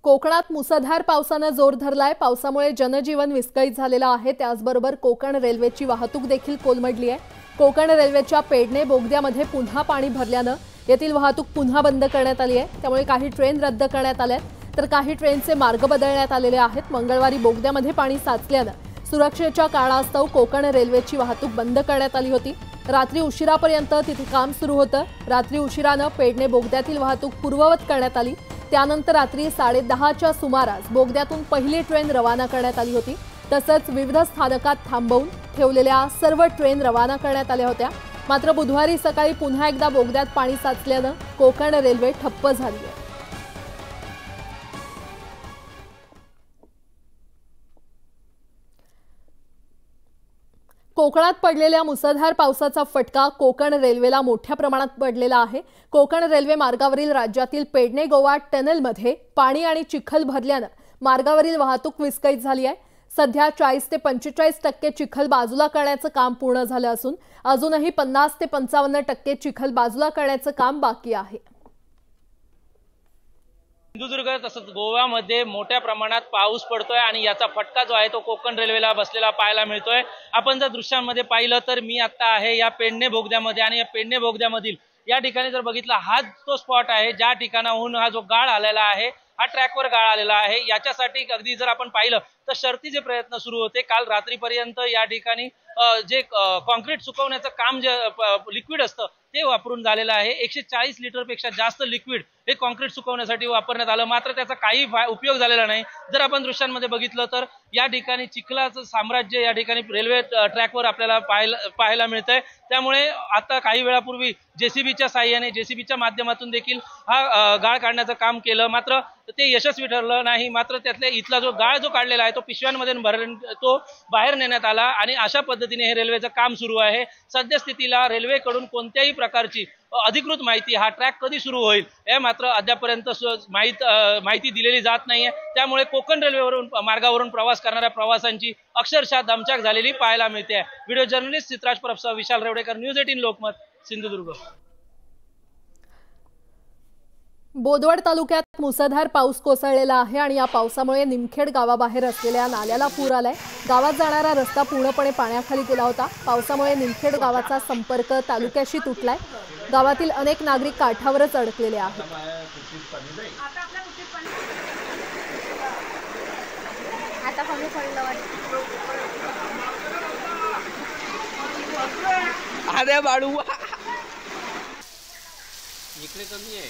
कोकणात मुसळधार पावसाने जोर धरलाय। पावसामुळे जनजीवन विस्कळीत झालेलं आहे। त्याचबरोबर कोकण रेल्वेची वाहतूक देखील कोलमडली आहे। कोकण रेल्वेच्या पेडणे बोगद्यामध्ये पुन्हा पाणी भरल्याने येथील वाहतूक पुन्हा बंद करण्यात आली आहे। त्यामुळे काही ट्रेन रद्द करण्यात आल्या तर काही ट्रेनचे मार्ग बदलण्यात आलेले आहेत। मंगळवारी बोगद्यामध्ये पाणी साचल्याने सुरक्षेच्या कारणास्तव कोकण रेल्वेची वाहतूक बंद करण्यात आली होती। रात्री उशिरापर्यंत तिथे काम सुरू होतं। रात्री उशिराने पेडणे बोगद्यातील वाहतूक पूर्ववत करण्यात आली। त्यानंतर रात्री 10:30च्या सुमारास बोगद्यातून पहिली ट्रेन रवाना करण्यात आली होती। तसंच विविध स्थानकात थांबवून ठेवलेल्या सर्व ट्रेन रवाना करण्यात आल्या होत्या। मात्र बुधवारी सकाळी पुन्हा एकदा बोगद्यात पाणी साचल्याने कोकण रेल्वे ठप्प झाली आहे। कोकणात पडलेल्या मुसळधार पावसाचा फटका कोकण रेल्वेला मोठ्या प्रमाणात पडलेला आहे। कोकण रेल्वे मार्गावरील राज्यातील पेडणे गोवा टनेलमध्ये पाणी आणि चिखल भरल्याने मार्गावरील वाहतूक विस्कळीत झाली आहे। सध्या 40 ते 45% चिखल बाजूला करण्याचे काम पूर्ण झाले असून अजूनही 50 ते 55% चिखल बाजूला करण्याचे काम बाकी आहे। सिंधुदुर्ग तसंच गोव्यामध्ये मोठ्या प्रमाणात पाऊस पडतोय आणि याचा फटका जो आहे तो कोकण रेल्वेला बसलेला पाहायला मिळतोय। आपण जर दृश्यांमध्ये पाहिलं तर मी आता आहे या पेडणे बोगद्यामध्ये आणि या पेडणे बोगद्यामधील या ठिकाणी जर बघितलं हा तो स्पॉट आहे ज्या ठिकाणाहून हा जो गाळ आलेला आहे, हा ट्रॅकवर गाळ आलेला आहे। याच्यासाठी अगदी जर आपण पाहिलं तर शर्थीचे प्रयत्न सुरू होते। काल रात्रीपर्यंत या ठिकाणी जे कॉन्क्रीट सुकवण्याचं काम जे लिक्विड असतं ते वापरून झालेलं आहे। 140 लिटरपेक्षा जास्त लिक्विड हे कॉन्क्रीट सुकवण्यासाठी वापरण्यात आलं, मात्र त्याचा काही उपयोग झालेला नाही। जर आपण दृश्यांमध्ये बघितलं तर या ठिकाणी चिखलाचं साम्राज्य या ठिकाणी रेल्वे ट्रॅकवर आपल्याला पाहायला मिळतंय। त्यामुळे आता काही वेळापूर्वी जेसीबीच्या साहाय्याने जेसीबीच्या माध्यमातून देखील हा गाळ काढण्याचं काम केलं, मात्र ते यशस्वी ठरलं नाही। मात्र त्यातल्या इथला जो गाळ जो काढलेला आहे तो पिशव्यांमध्ये भरून तो बाहेर नेण्यात आला आणि अशा पद्धतीने हे रेल्वेचं काम सुरू आहे। सद्यस्थितीला रेल्वेकडून कोणत्याही प्रकारची अधिकृत माहिती हा ट्रॅक कधी सुरू होईल हे मात्र अद्यापर्यंत माहिती दिलेली जात नाहीये। त्यामुळे कोकण रेल्वेवरून मार्गावरून प्रवास करणाऱ्या प्रवाशांची अक्षरशः दमछाक झालेली पाहायला मिळते। व्हिडिओ जर्नलिस्ट चित्राज परबसह विशाल रेवडेकर, न्यूज 18 लोकमत, सिंधुदुर्ग। बोदवड तालुक्यात मुसळधार पाऊस कोसळलेला आहे आणि या पावसामुळे निमखेड गावाबाहेर असलेल्या नाल्याला पूर आलाय। गावात जाणारा रस्ता पूर्णपणे पाण्याखाली गेला होता। पावसामुळे निमखेड गावाचा संपर्क तालुक्याशी तुटलाय। गावातील अनेक नागरिक काठावरच अडकलेले आहेत। अरे बाळू इकडे कमी आहे।